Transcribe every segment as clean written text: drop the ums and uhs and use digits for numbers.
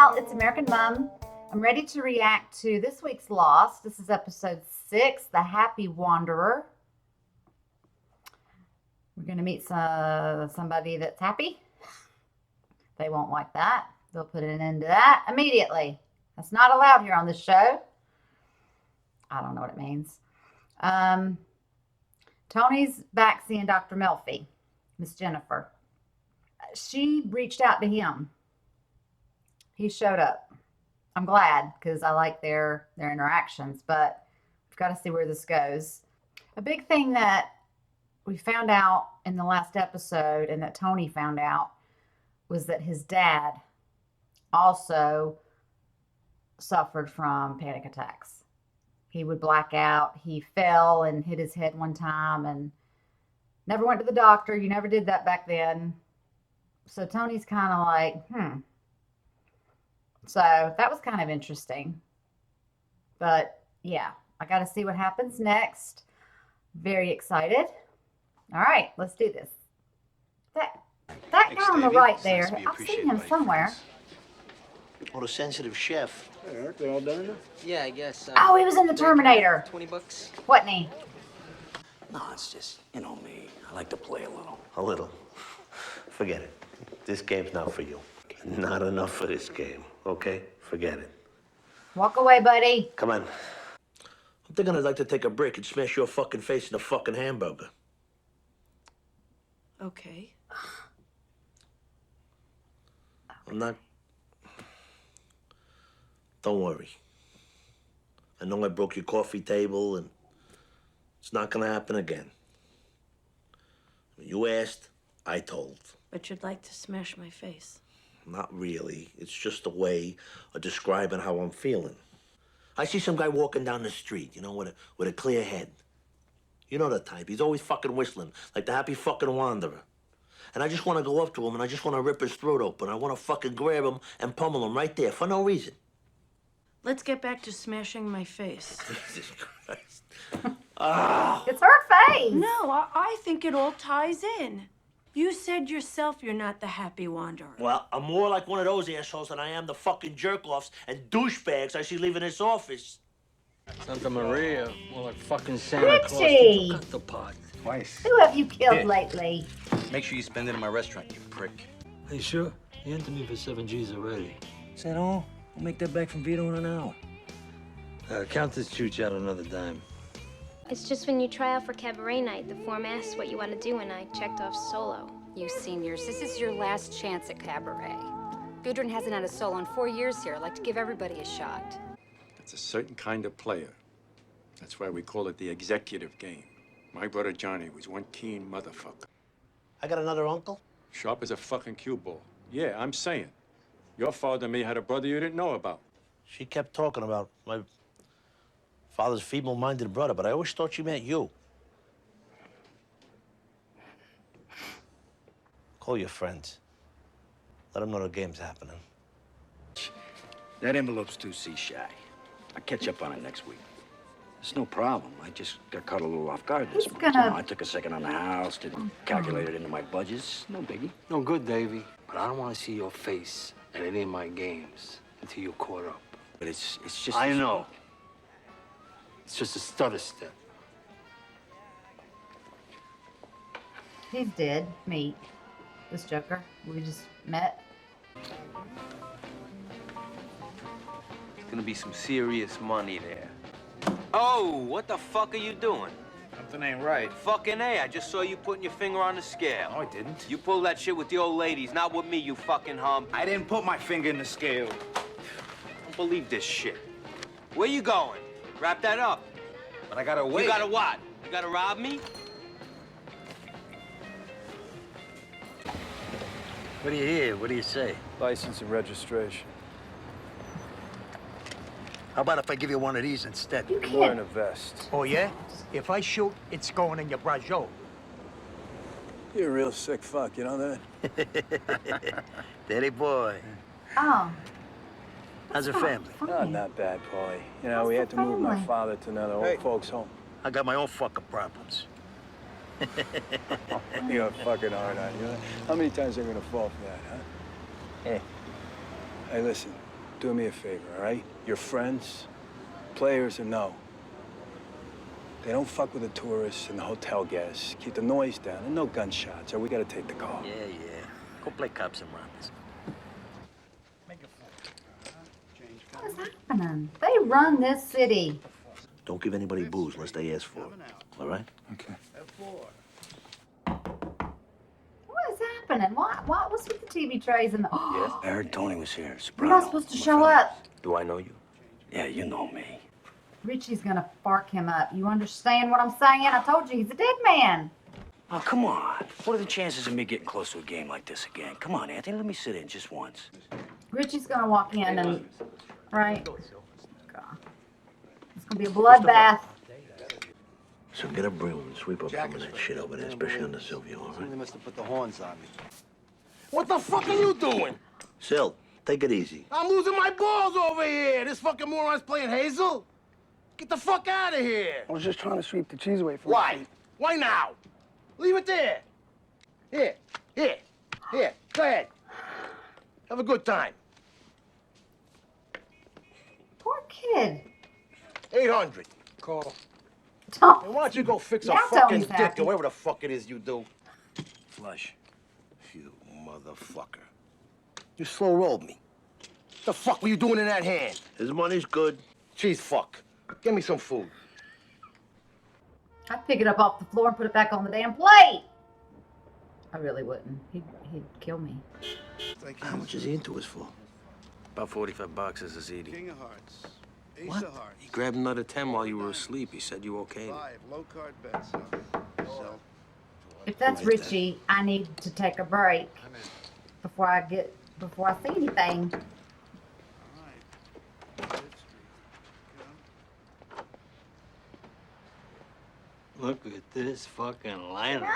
pal, it's American Mom. I'm ready to react to this week's Lost. This is episode 6, The Happy Wanderer. We're going to meet somebody that's happy. They won't like that. They'll put an end to that immediately. That's not allowed here on this show. I don't know what it means. Tony's back seeing Dr. Melfi, Miss Jennifer. She reached out to him. He showed up. I'm glad because I like their interactions, but we've got to see where this goes. A big thing that we found out in the last episode and that Tony found out was that his dad also suffered from panic attacks. He would black out. He fell and hit his head one time and never went to the doctor. You never did that back then. So Tony's kind of like, So that was kind of interesting. But yeah, I got to see what happens next. Very excited. All right, let's do this. That guy on the right there, I've seen him somewhere. What a sensitive chef. Hey, Eric, they all done now? Yeah, I guess. Oh, he was in the Terminator. $20. Wasn't he? No, it's just, you know me. I like to play a little. A little. Forget it. This game's not for you. Not enough for this game, okay? Forget it. Walk away, buddy. Come on. I'm thinking I'd like to take a break and smash your fucking face in a fucking hamburger. Okay. I'm not... Don't worry. I know I broke your coffee table, and it's not gonna happen again. You asked, I told. But you'd like to smash my face. Not really. It's just a way of describing how I'm feeling. I see some guy walking down the street, you know, with a clear head. You know the type. He's always fucking whistling, like the happy fucking wanderer. And I just want to go up to him, and I just want to rip his throat open. I want to fucking grab him and pummel him right there for no reason. Let's get back to smashing my face. Jesus Christ. It's her face. No, I think it all ties in. You said yourself you're not the happy wanderer. Well, I'm more like one of those assholes than I am the fucking jerk-offs and douchebags I see leaving this office. Santa Maria, more like fucking Santa Claus. Richie! You cut the pot. Twice. Who have you killed lately? Make sure you spend it in my restaurant, you prick. Hey, sure? You entered me for 7 G's already. Is that all? I'll make that back from Vito in an hour. Count this chooch out another dime. It's just when you try out for cabaret night, the form asks what you want to do, and I checked off solo. You seniors, this is your last chance at cabaret. Gudrun hasn't had a solo in 4 years here. I'd like to give everybody a shot. It's a certain kind of player. That's why we call it the executive game. My brother Johnny was one keen motherfucker. I got another uncle? Sharp as a fucking cue ball. Yeah, I'm saying. Your father may had a brother you didn't know about. She kept talking about my father's feeble-minded brother, but I always thought she meant you. Call your friends. Let them know the game's happening. That envelope's 2C shy. I'll catch up on it next week. It's no problem. I just got caught a little off guard this month. gonna- You know, I took a second on the house, didn't calculate it into my budgets. No biggie. No good, Davey. But I don't want to see your face at any of my games until you're caught up. But it's just... I know. It's just a stutter step. He's dead. Meet this Joker we just met. There's gonna be some serious money there. Oh, what the fuck are you doing? Something ain't right. Fucking A, I just saw you putting your finger on the scale. No, I didn't. You pulled that shit with the old ladies, not with me, you fucking hump. I didn't put my finger in the scale. I don't believe this shit. Where you going? Wrap that up. But I gotta wait. You gotta what? You gotta rob me? What do you hear? What do you say? License and registration. How about if I give you one of these instead? You Wearing can't. a vest. Oh, yeah? If I shoot, it's going in your brajo. You're a real sick fuck, you know that? Daddy boy. Oh. How's your family? Not that bad, Paulie. You know, How's we the had to move my family? father to another old folks' home. I got my own fucking problems. You're fucking hard on you. How many times are you gonna fall for that, huh? Hey. Hey, listen. doing me a favor, all right? Your friends, players or no, they don't fuck with the tourists and the hotel guests. Keep the noise down and no gunshots, or we gotta take the call. Yeah. Go play cops and robbers. What is happening? They run this city. Don't give anybody booze unless they ask for it. All right? Okay. What is happening? What's with the TV trays and the... Yes? I heard Tony was here. You're Sopranos. not supposed to show up. Do I know you? Yeah, you know me. Richie's gonna bark him up. You understand what I'm saying? I told you, he's a dead man. Oh, come on. What are the chances of me getting close to a game like this again? Come on, Anthony, let me sit in just once. Richie's gonna walk in and... Right? God. It's gonna be a bloodbath. So get a broom and sweep up some of that shit over there, especially on the Silvio, all right? Somebody must have put the horns on me. What the fuck are you doing? Sil, take it easy. I'm losing my balls over here. This fucking moron's playing Hazel. Get the fuck out of here. I was just trying to sweep the cheese away from Why? you. Why now? Leave it there. Here. Go ahead. Have a good time. Poor kid. 800. Call. Don't. Hey, why don't you go fix a Now fucking Tony's dick happy. or whatever the fuck it is you do? Flush. You motherfucker. You slow rolled me. The fuck were you doing in that hand? His money's good. Jeez, fuck. Give me some food. I'd pick it up off the floor and put it back on the damn plate. I really wouldn't. He'd kill me. How much is he into us for? About 45 bucks as a ZD. King of hearts. Ace What? of hearts. He grabbed another 10 while you were asleep. He said you okayed it. 5 low card bets. So If that's Who is that? Richie, I need to take a break before I see anything. all right. Good streak. Look at this fucking lineup.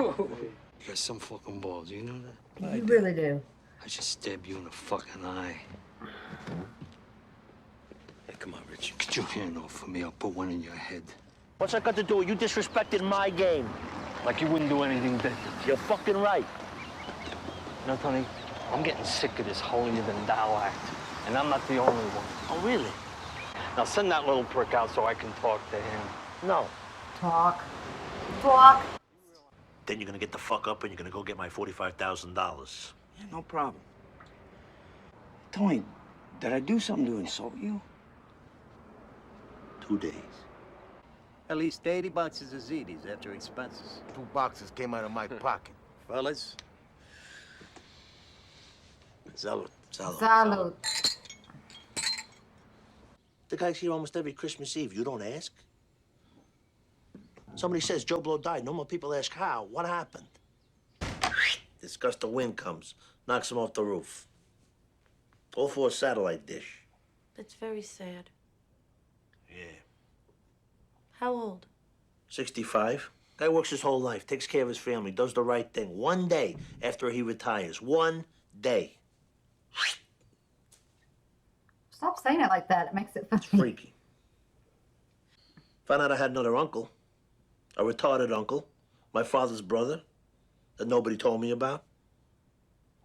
You got some fucking balls, you know that? You really do. I should stab you in the fucking eye. Hey, come on, Richie. Get your hand off of me. I'll put one in your head. What's that got to do with you disrespecting my game? Like you wouldn't do anything different. You're fucking right. You know, Tony, I'm getting sick of this holier-than-thou act. And I'm not the only one. Oh, really? Now send that little prick out so I can talk to him. No. Talk. Then you're gonna get the fuck up and you're gonna go get my $45,000. Yeah, no problem. Tony, did I do something to insult you? 2 days. At least 80 bucks is a ZD's after expenses. 2 boxes came out of my pocket. Fellas, Salud. Salud. The guy's here almost every Christmas Eve. You don't ask? Somebody says Joe Blow died. No more people ask how. What happened? This gust of wind comes, knocks him off the roof. All for a satellite dish. That's very sad. Yeah. How old? 65. Guy works his whole life, takes care of his family, does the right thing. 1 day after he retires. 1 day. Stop saying it like that. It makes it funny. Freaky. Found out I had another uncle. A retarded uncle. My father's brother. That nobody told me about.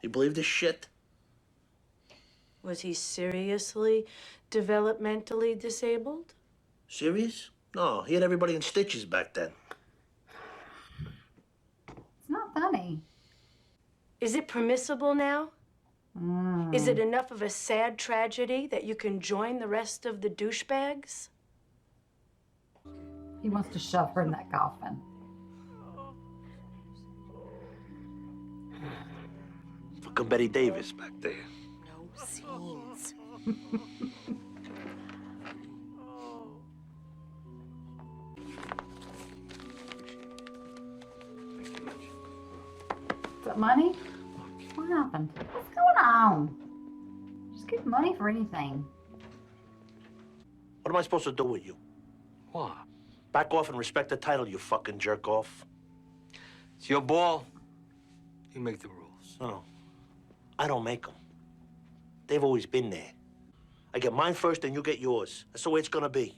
You believe this shit? Was he seriously developmentally disabled? Serious? No, he had everybody in stitches back then. It's not funny. Is it permissible now? Is it enough of a sad tragedy that you can join the rest of the douchebags? He wants to shove her in that coffin. Fucking Betty Davis back there. No scenes. Is that money? What happened? What's going on? Just give money for anything. What am I supposed to do with you? What? Back off and respect the title, you fucking jerk off. It's your ball. You make the rules. No. I don't make them. They've always been there. I get mine first and you get yours. That's the way it's gonna be.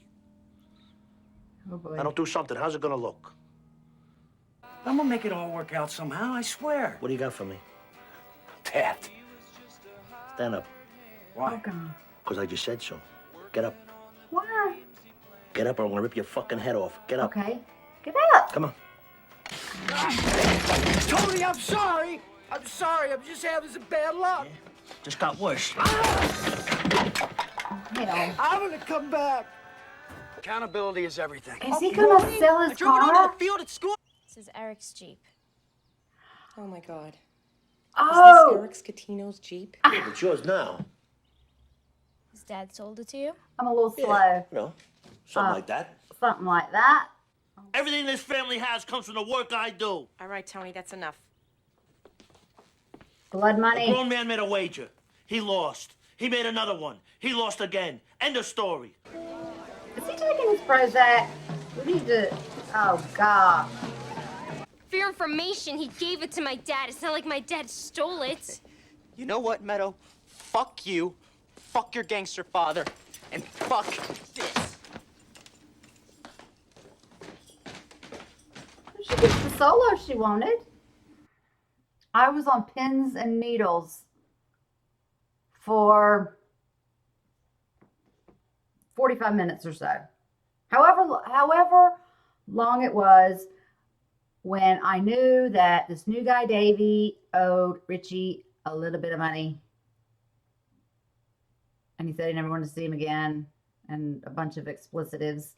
Oh boy. I don't do something. How's it gonna look? I'm gonna make it all work out somehow, I swear. What do you got for me? That. Stand up. Why? Oh, God. Because I just said so. Get up. Why? Get up or I'm gonna rip your fucking head off. Get up. Okay. Get up. Come on. Tony, I'm sorry. I'm sorry. I'm just having some bad luck. Just got worse. Hell. I'm gonna come back. Accountability is everything. Is he going to sell his car? Field at school. This is Eric's Jeep. Oh my God. Oh. Is this Eric Scatino's Jeep? It's yours now. His dad sold it to you? I'm a little slow. Yeah, you know, something like that. Something like that. Everything this family has comes from the work I do. All right, Tony, that's enough. Blood A money. grown man made a wager. He lost. He made another one. He lost again. End of story. Is he taking his Prozac? We need to... Oh, God. For your information, he gave it to my dad. It's not like my dad stole it. You know what, Meadow? Fuck you, fuck your gangster father, and fuck this. She gets the solo she wanted. I was on pins and needles for 45 minutes or so. However long it was, when I knew that this new guy, Davey, owed Richie a little bit of money. And he said he never wanted to see him again, and a bunch of explicitives,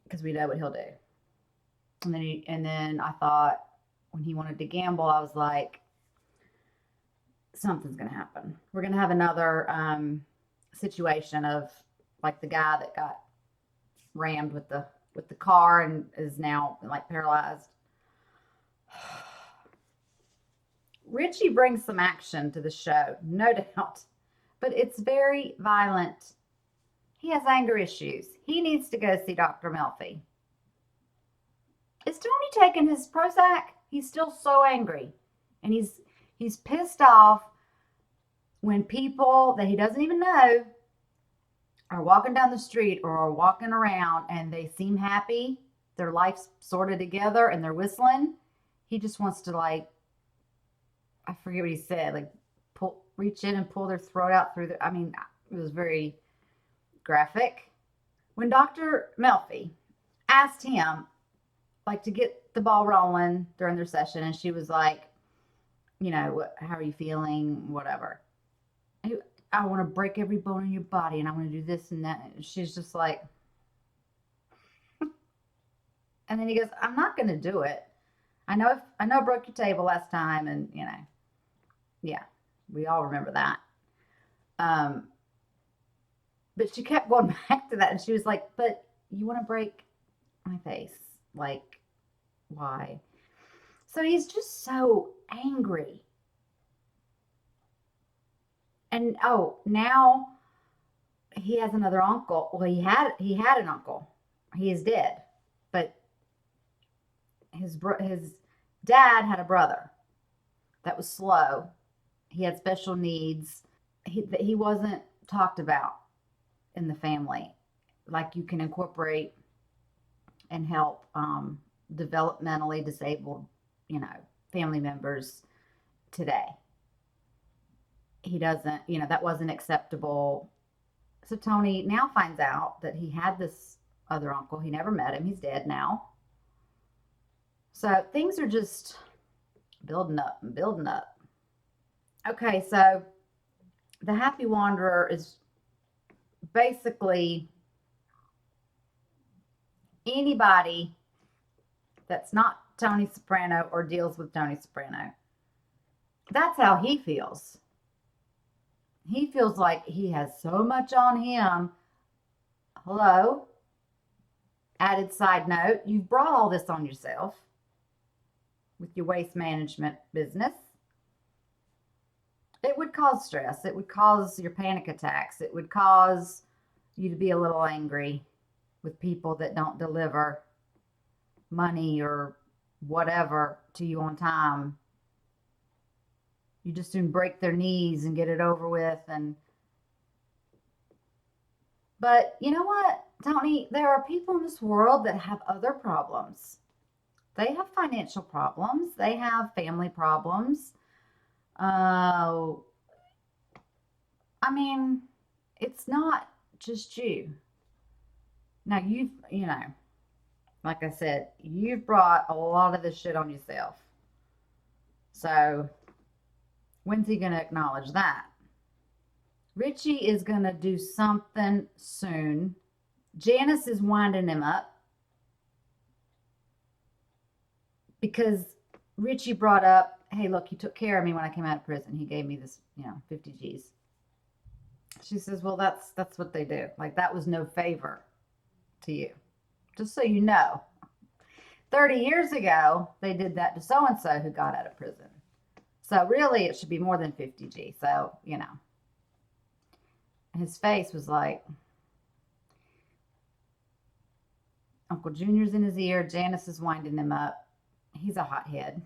because we know what he'll do. And then I thought, when he wanted to gamble, I was like, something's going to happen. We're going to have another situation of like the guy that got rammed with the car and is now like paralyzed. Richie brings some action to the show, no doubt, but it's very violent. He has anger issues. He needs to go see Dr. Melfi. Is Tony taking his Prozac? He's still so angry, and he's pissed off when people that he doesn't even know are walking down the street or are walking around and they seem happy, their life's sorted together, and they're whistling. He just wants to, like, I forget what he said, like reach in and pull their throat out through the, I mean, it was very graphic. When Dr. Melfi asked him, like, to get the ball rolling during their session, and she was like, you know, how are you feeling, whatever. I want to break every bone in your body, and I want to do this and that. And she's just like, and then he goes, I'm not going to do it. I know I broke your table last time, and, you know, yeah, we all remember that. But she kept going back to that, and she was like, but you want to break my face? Like, why? So he's just so angry. And oh, now he has another uncle. Well, he had an uncle. He is dead, but his dad had a brother that was slow. He had special needs. He wasn't talked about in the family, like you can incorporate and help developmentally disabled, you know, family members today. He doesn't, you know, that wasn't acceptable. So Tony now finds out that he had this other uncle. He never met him. He's dead now. So things are just building up and building up. Okay, so the Happy Wanderer is basically anybody that's not Tony Soprano or deals with Tony Soprano. That's how he feels. He feels like he has so much on him. Hello? Added side note, you've brought all this on yourself with your waste management business. It would cause stress. It would cause your panic attacks. It would cause you to be a little angry with people that don't deliver money or whatever to you on time. You just soon break their knees and get it over with. But you know what, Tony? There are people in this world that have other problems. They have financial problems. They have family problems. I mean, it's not just you. Now, like I said, you've brought a lot of this shit on yourself. So, when's he going to acknowledge that? Richie is going to do something soon. Janice is winding him up because Richie brought up, hey, look, he took care of me when I came out of prison. He gave me this, 50 G's. She says, well, that's what they do. Like, that was no favor to you. Just so you know. 30 years ago, they did that to so-and-so who got out of prison. So really, it should be more than 50 G. So, his face was like, Uncle Junior's in his ear. Janice is winding him up. He's a hothead.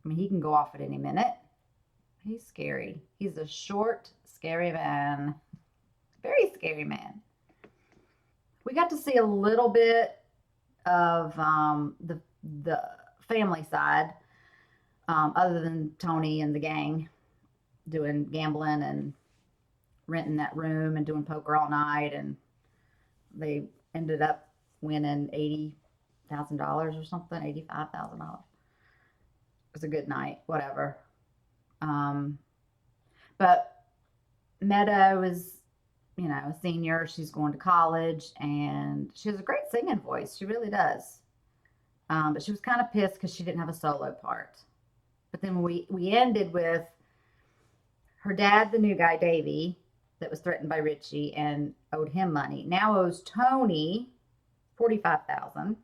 I mean, he can go off at any minute. He's scary. He's a short, scary man. Very scary man. We got to see a little bit of the family side, other than Tony and the gang doing gambling and renting that room and doing poker all night, and they ended up winning $80,000 or something, $85,000. It was a good night, whatever. But Meadow is, a senior. She's going to college, and she has a great singing voice. She really does. But she was kind of pissed because she didn't have a solo part. But then we ended with her dad, the new guy, Davey, that was threatened by Richie and owed him money, now owes Tony $45,000.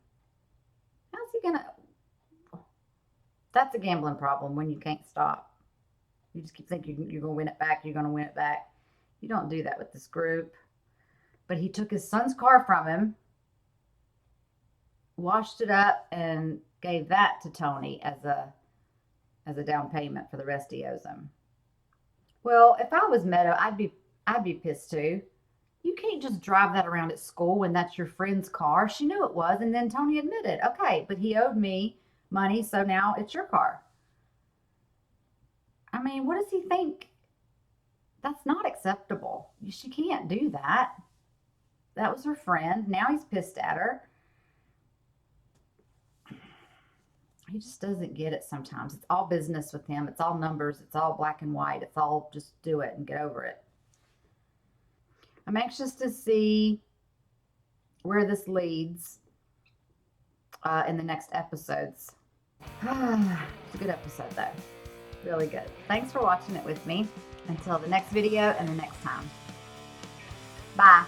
How's he gonna? That's a gambling problem when you can't stop. You just keep thinking you're gonna win it back. You're gonna win it back. You don't do that with this group. But he took his son's car from him, washed it up, and gave that to Tony as a down payment for the rest he owes him. Well, if I was Meadow, I'd be pissed too. You can't just drive that around at school when that's your friend's car. She knew it was, and then Tony admitted, okay, but he owed me money, so now it's your car. I mean, what does he think? That's not acceptable. She can't do that. That was her friend. Now he's pissed at her. He just doesn't get it sometimes. It's all business with him. It's all numbers. It's all black and white. It's all just do it and get over it. I'm anxious to see where this leads in the next episodes. It's a good episode, though. Really good. Thanks for watching it with me. Until the next video and the next time. Bye.